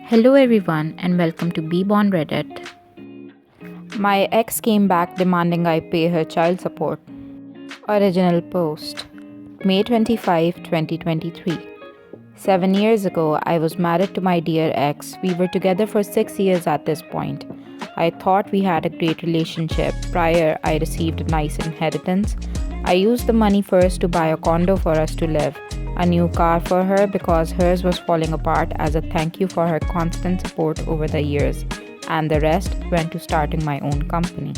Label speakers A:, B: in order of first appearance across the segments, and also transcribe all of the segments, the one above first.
A: Hello everyone and welcome to Be on Reddit. My ex came back demanding I pay her child support. Original post May 25, 2023. 7 years ago, I was married to my dear ex. We were together for 6 years at this point. I thought we had a great relationship. Prior, I received a nice inheritance. I used the money first to buy a condo for us to live, a new car for her because hers was falling apart as a thank you for her constant support over the years, and the rest went to starting my own company.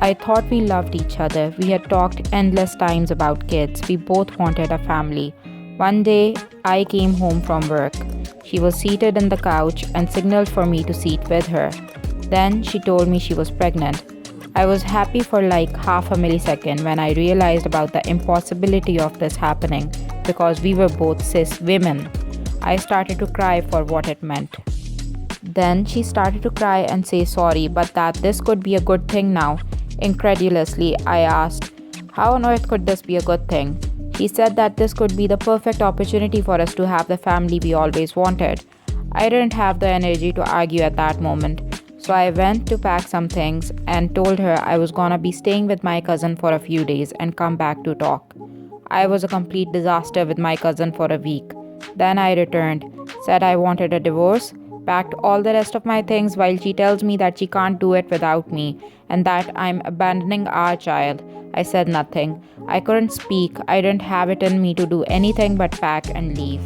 A: I thought we loved each other. We had talked endless times about kids. We both wanted a family. One day, I came home from work. She was seated in the couch and signaled for me to sit with her. Then she told me she was pregnant. I was happy for like half a millisecond when I realized about the impossibility of this happening because we were both cis women. I started to cry for what it meant. Then she started to cry and say sorry, but that this could be a good thing now. Incredulously, I asked, how on earth could this be a good thing? She said that this could be the perfect opportunity for us to have the family we always wanted. I didn't have the energy to argue at that moment, so I went to pack some things and told her I was gonna be staying with my cousin for a few days and come back to talk. I was a complete disaster with my cousin for a week. Then I returned, said I wanted a divorce, packed all the rest of my things while she tells me that she can't do it without me and that I'm abandoning our child. I said nothing. I couldn't speak. I didn't have it in me to do anything but pack and leave.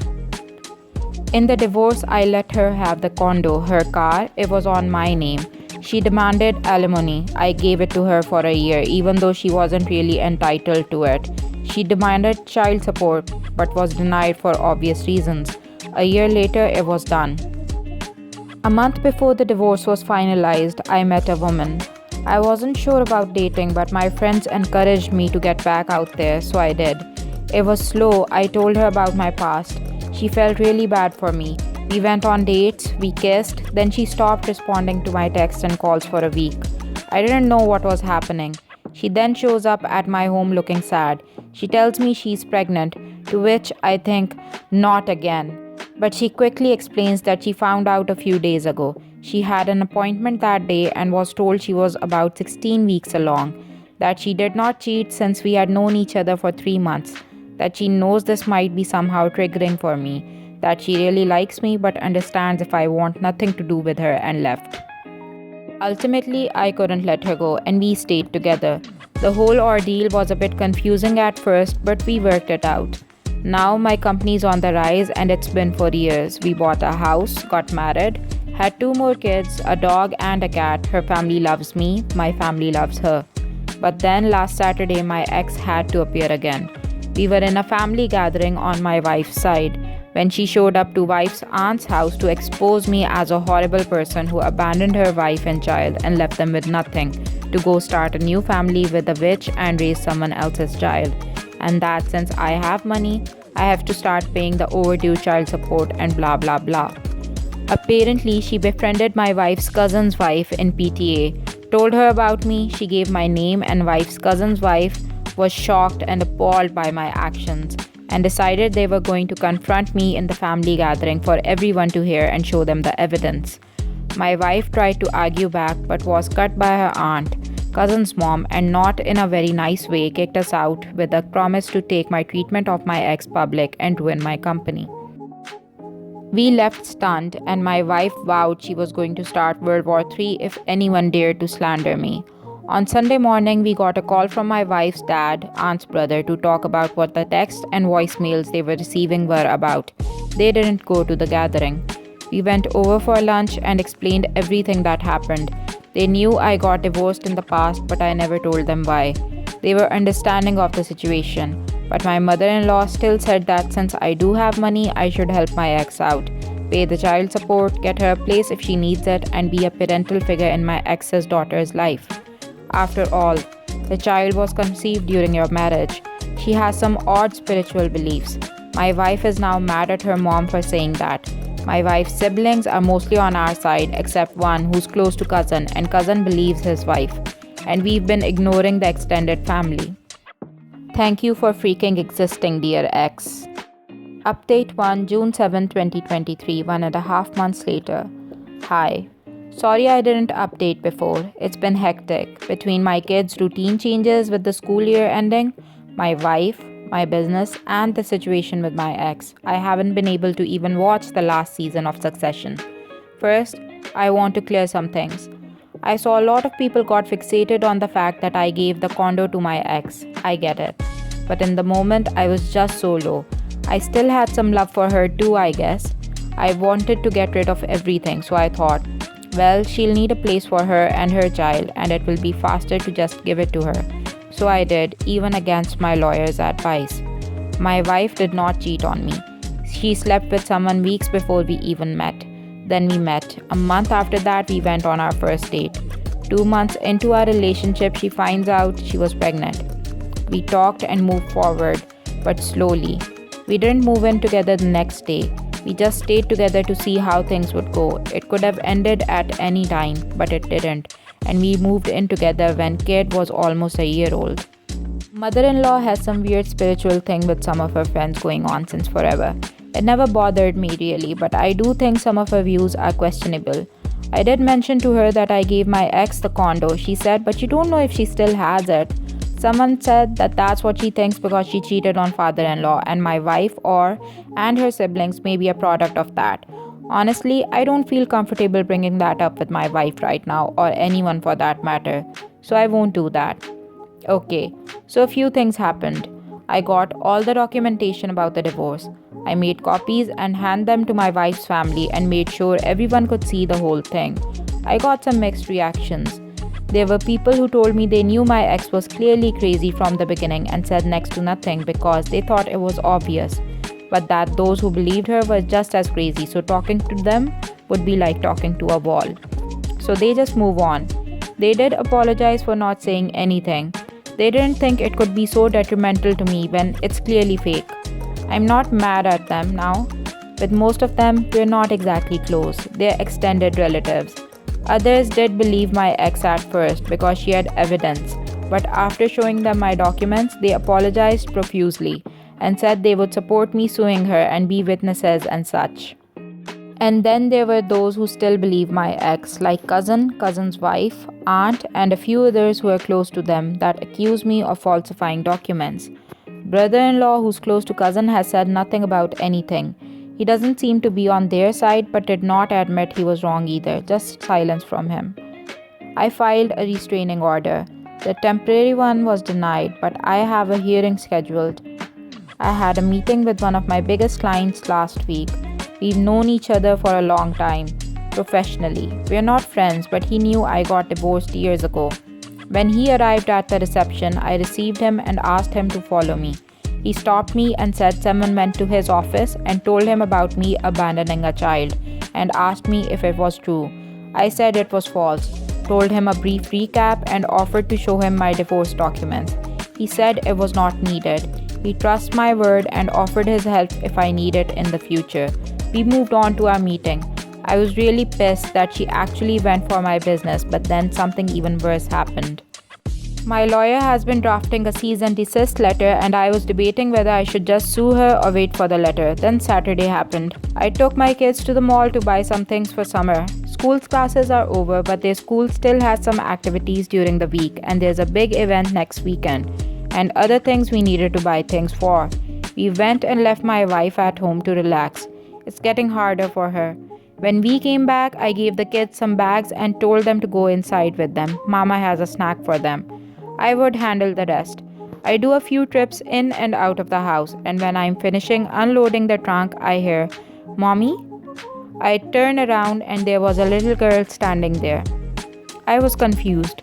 A: In the divorce, I let her have the condo, her car. It was on my name. She demanded alimony. I gave it to her for a year, even though she wasn't really entitled to it. She demanded child support, but was denied for obvious reasons. A year later, it was done. A month before the divorce was finalized, I met a woman. I wasn't sure about dating, but my friends encouraged me to get back out there, so I did. It was slow. I told her about my past. She felt really bad for me. We went on dates, we kissed, then she stopped responding to my texts and calls for a week. I didn't know what was happening. She then shows up at my home looking sad. She tells me she's pregnant, to which I think, not again. But she quickly explains that she found out a few days ago. She had an appointment that day and was told she was about 16 weeks along, that she did not cheat since we had known each other for 3 months, that she knows this might be somehow triggering for me, that she really likes me but understands if I want nothing to do with her, and left. Ultimately, I couldn't let her go and we stayed together. The whole ordeal was a bit confusing at first, but we worked it out. Now my company's on the rise and it's been for years. We bought a house, got married, had 2 more kids, a dog and a cat. Her family loves me, my family loves her. But then last Saturday my ex had to appear again. We were in a family gathering on my wife's side when she showed up to wife's aunt's house to expose me as a horrible person who abandoned her wife and child and left them with nothing to go start a new family with a witch and raise someone else's child. And that since I have money, I have to start paying the overdue child support and blah blah blah. Apparently, she befriended my wife's cousin's wife in PTA, told her about me, she gave my name, and wife's cousin's wife was shocked and appalled by my actions and decided they were going to confront me in the family gathering for everyone to hear and show them the evidence. My wife tried to argue back but was cut by her aunt, cousin's mom, and not in a very nice way kicked us out with a promise to take my treatment of my ex public and ruin my company. We left stunned, and my wife vowed she was going to start World War III if anyone dared to slander me. On Sunday morning, we got a call from my wife's dad, aunt's brother, to talk about what the text and voicemails they were receiving were about. They didn't go to the gathering. We went over for lunch and explained everything that happened. They knew I got divorced in the past, but I never told them why. They were understanding of the situation. But my mother-in-law still said that since I do have money, I should help my ex out, pay the child support, get her a place if she needs it, and be a parental figure in my ex's daughter's life. After all, the child was conceived during your marriage. She has some odd spiritual beliefs. My wife is now mad at her mom for saying that. My wife's siblings are mostly on our side except one who's close to cousin, and cousin believes his wife. And we've been ignoring the extended family. Thank you for freaking existing, dear ex. Update 1, June 7, 2023, 1.5 months later. Hi. Sorry I didn't update before. It's been hectic. Between my kids' routine changes with the school year ending, my wife, my business, and the situation with my ex, I haven't been able to even watch the last season of Succession. First, I want to clear some things. I saw a lot of people got fixated on the fact that I gave the condo to my ex. I get it. But in the moment, I was just so low. I still had some love for her too, I guess. I wanted to get rid of everything, so I thought, well, she'll need a place for her and her child, and it will be faster to just give it to her. So I did, even against my lawyer's advice. My wife did not cheat on me. She slept with someone weeks before we even met. Then we met. A month after that, we went on our first date. 2 months into our relationship, she finds out she was pregnant. We talked and moved forward, but slowly. We didn't move in together the next day. We just stayed together to see how things would go. It could have ended at any time, but it didn't. And we moved in together when kid was almost a year old. Mother-in-law has some weird spiritual thing with some of her friends going on since forever. It never bothered me really, but I do think some of her views are questionable. I did mention to her that I gave my ex the condo. She said, but you don't know if she still has it. Someone said that that's what she thinks because she cheated on father-in-law, and my wife and her siblings may be a product of that. Honestly, I don't feel comfortable bringing that up with my wife right now, or anyone for that matter, so I won't do that. Okay, so a few things happened. I got all the documentation about the divorce. I made copies and handed them to my wife's family and made sure everyone could see the whole thing. I got some mixed reactions. There were people who told me they knew my ex was clearly crazy from the beginning and said next to nothing because they thought it was obvious, but that those who believed her were just as crazy, so talking to them would be like talking to a wall. So they just move on. They did apologize for not saying anything. They didn't think it could be so detrimental to me when it's clearly fake. I'm not mad at them now. With most of them, we're not exactly close. They're extended relatives. Others did believe my ex at first because she had evidence, but after showing them my documents, they apologized profusely and said they would support me suing her and be witnesses and such. And then there were those who still believe my ex, like cousin's wife, aunt, and a few others who are close to them that accuse me of falsifying documents. Brother-in-law who's close to cousin has said nothing about anything. He doesn't seem to be on their side but did not admit he was wrong either, just silence from him. I filed a restraining order. The temporary one was denied, but I have a hearing scheduled. I had a meeting with one of my biggest clients last week. We've known each other for a long time, professionally. We're not friends, but he knew I got divorced years ago. When he arrived at the reception, I received him and asked him to follow me. He stopped me and said someone went to his office and told him about me abandoning a child and asked me if it was true. I said it was false, told him a brief recap and offered to show him my divorce documents. He said it was not needed. He trusts my word and offered his help if I need it in the future. We moved on to our meeting. I was really pissed that she actually went for my business, but then something even worse happened. My lawyer has been drafting a cease and desist letter, and I was debating whether I should just sue her or wait for the letter. Then Saturday happened. I took my kids to the mall to buy some things for summer. School's classes are over, but their school still has some activities during the week, and there's a big event next weekend, and other things we needed to buy things for. We went and left my wife at home to relax. It's getting harder for her. When we came back, I gave the kids some bags and told them to go inside with them. Mama has a snack for them. I would handle the rest. I do a few trips in and out of the house, and when I'm finishing unloading the trunk, I hear, "Mommy?" I turn around and there was a little girl standing there. I was confused.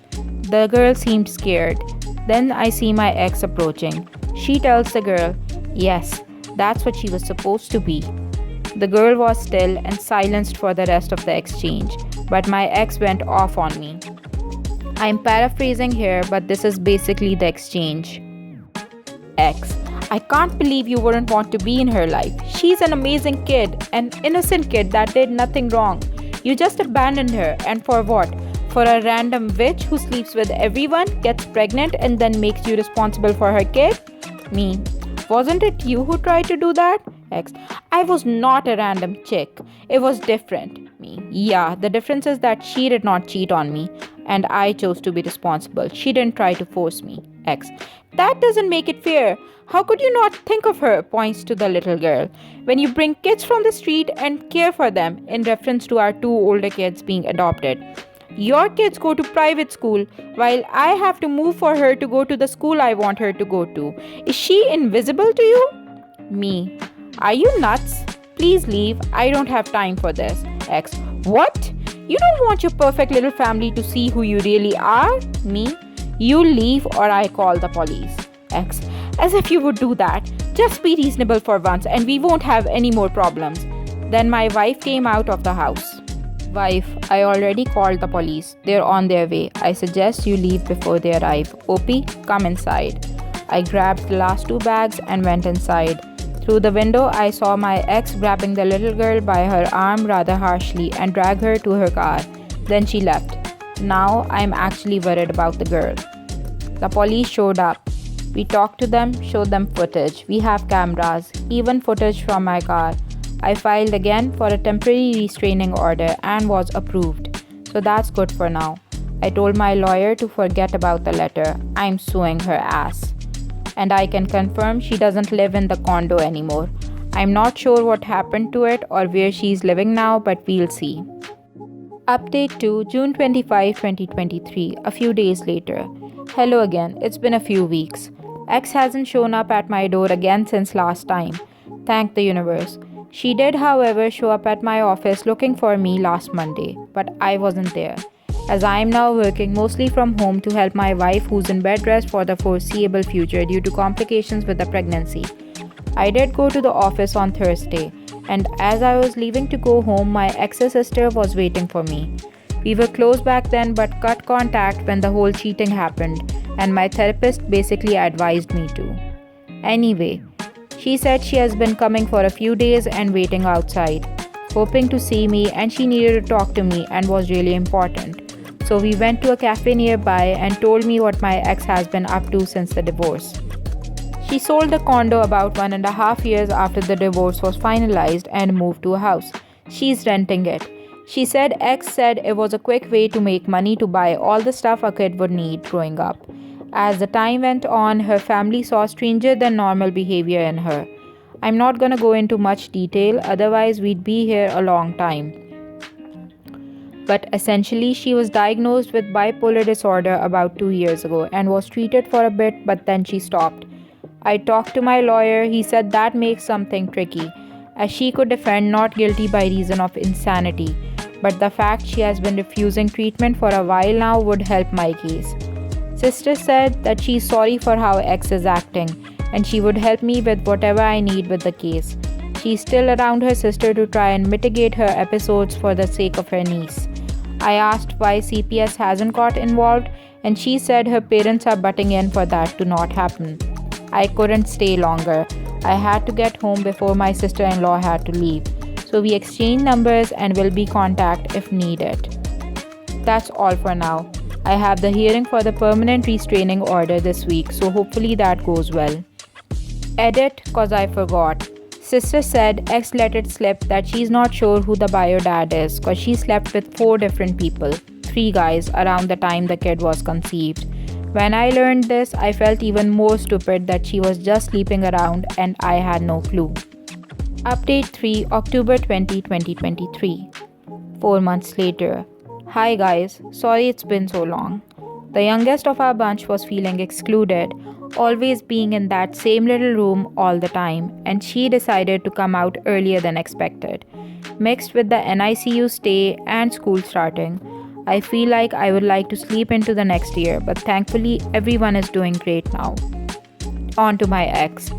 A: The girl seemed scared. Then I see my ex approaching. She tells the girl, yes, that's what she was supposed to be. The girl was still and silenced for the rest of the exchange, but my ex went off on me. I'm paraphrasing here, but this is basically the exchange. Ex: I can't believe you wouldn't want to be in her life. She's an amazing kid, an innocent kid that did nothing wrong. You just abandoned her, and for what? For a random witch who sleeps with everyone, gets pregnant, and then makes you responsible for her kid? Me: wasn't it you who tried to do that? X. I was not a random chick. It was different. Me. Yeah, the difference is that she did not cheat on me and I chose to be responsible. She didn't try to force me. X. That doesn't make it fair. How could you not think of her? Points to the little girl. When you bring kids from the street and care for them, in reference to our two older kids being adopted. Your kids go to private school while I have to move for her to go to the school I want her to go to. Is she invisible to you? Me. Are you nuts? Please leave. I don't have time for this. X. What? You don't want your perfect little family to see who you really are? Me. You leave or I call the police. X. As if you would do that. Just be reasonable for once and we won't have any more problems. Then my wife came out of the house. Wife, I already called the police. They're on their way. I suggest you leave before they arrive. OP, come inside. I grabbed the last two bags and went inside. Through the window, I saw my ex grabbing the little girl by her arm rather harshly and drag her to her car. Then she left. Now I'm actually worried about the girl. The police showed up. We talked to them, showed them footage. We have cameras, even footage from my car. I filed again for a temporary restraining order and was approved. So that's good for now. I told my lawyer to forget about the letter. I'm suing her ass. And I can confirm she doesn't live in the condo anymore. I'm not sure what happened to it or where she's living now, but we'll see. Update to June 25, 2023, a few days later. Hello again, it's been a few weeks. X hasn't shown up at my door again since last time. Thank the universe. She did, however, show up at my office looking for me last Monday, but I wasn't there, as I am now working mostly from home to help my wife who's in bed rest for the foreseeable future due to complications with the pregnancy. I did go to the office on Thursday, and as I was leaving to go home, my ex's sister was waiting for me. We were close back then but cut contact when the whole cheating happened, and my therapist basically advised me to. Anyway, she said she has been coming for a few days and waiting outside, hoping to see me, and she needed to talk to me and was really important. So we went to a cafe nearby and told me what my ex has been up to since the divorce. She sold the condo about 1.5 years after the divorce was finalized and moved to a house. She's renting it. She said ex said it was a quick way to make money to buy all the stuff a kid would need growing up. As the time went on, her family saw stranger than normal behavior in her. I'm not gonna go into much detail, otherwise we'd be here a long time. But essentially, she was diagnosed with bipolar disorder about 2 years ago and was treated for a bit, but then she stopped. I talked to my lawyer. He said that makes something tricky, as she could defend not guilty by reason of insanity, but the fact she has been refusing treatment for a while now would help my case. Sister said that she's sorry for how ex is acting and she would help me with whatever I need with the case. She's still around her sister to try and mitigate her episodes for the sake of her niece. I asked why CPS hasn't got involved and she said her parents are butting in for that to not happen. I couldn't stay longer. I had to get home before my sister-in-law had to leave. So we exchanged numbers and will be contact if needed. That's all for now. I have the hearing for the permanent restraining order this week, so hopefully that goes well. Edit, cause I forgot. Sister said ex let it slip that she's not sure who the bio dad is cause she slept with 4 different people, 3 guys, around the time the kid was conceived. When I learned this, I felt even more stupid that she was just sleeping around and I had no clue. Update 3, October 20, 2023. 4 months later. Hi guys, sorry it's been so long. The youngest of our bunch was feeling excluded, always being in that same little room all the time, and she decided to come out earlier than expected. Mixed with the NICU stay and school starting, I feel like I would like to sleep into the next year, but thankfully everyone is doing great now. On to my ex.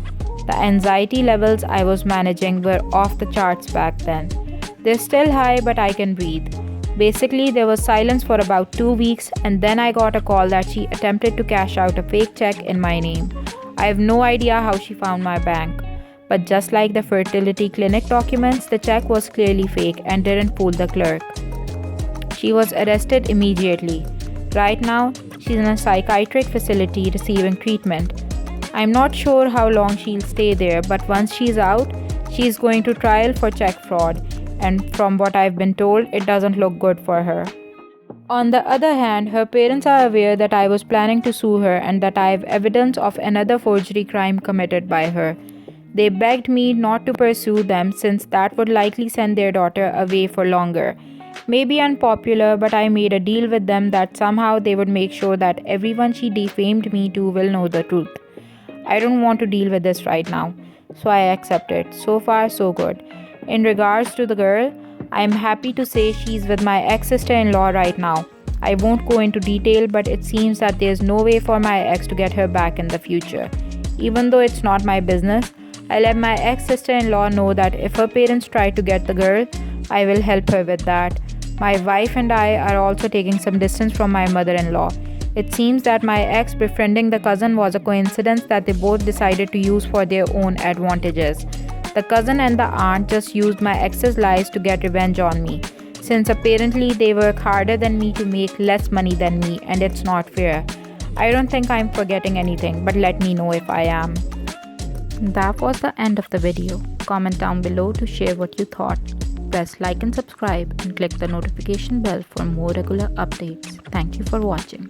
A: The anxiety levels I was managing were off the charts back then. They're still high, but I can breathe. Basically, there was silence for about 2 weeks, and then I got a call that she attempted to cash out a fake check in my name. I have no idea how she found my bank, but just like the fertility clinic documents, the check was clearly fake and didn't fool the clerk. She was arrested immediately. Right now, she's in a psychiatric facility receiving treatment. I'm not sure how long she'll stay there, but once she's out, She's going to trial for check fraud, and from what I've been told, it doesn't look good for her. On the other hand, her parents are aware that I was planning to sue her and that I have evidence of another forgery crime committed by her. They begged me not to pursue them since that would likely send their daughter away for longer. Maybe unpopular, but I made a deal with them that somehow they would make sure that everyone she defamed me to will know the truth. I don't want to deal with this right now, so I accepted. So far, so good. In regards to the girl, I am happy to say she's with my ex-sister-in-law right now. I won't go into detail, but it seems that there's no way for my ex to get her back in the future. Even though it's not my business, I let my ex-sister-in-law know that if her parents try to get the girl, I will help her with that. My wife and I are also taking some distance from my mother-in-law. It seems that my ex befriending the cousin was a coincidence that they both decided to use for their own advantages. The cousin and the aunt just used my ex's lies to get revenge on me, since apparently they work harder than me to make less money than me, and it's not fair. I don't think I'm forgetting anything, but let me know if I am. That was the end of the video. Comment down below to share what you thought. Press like and subscribe and click the notification bell for more regular updates. Thank you for watching.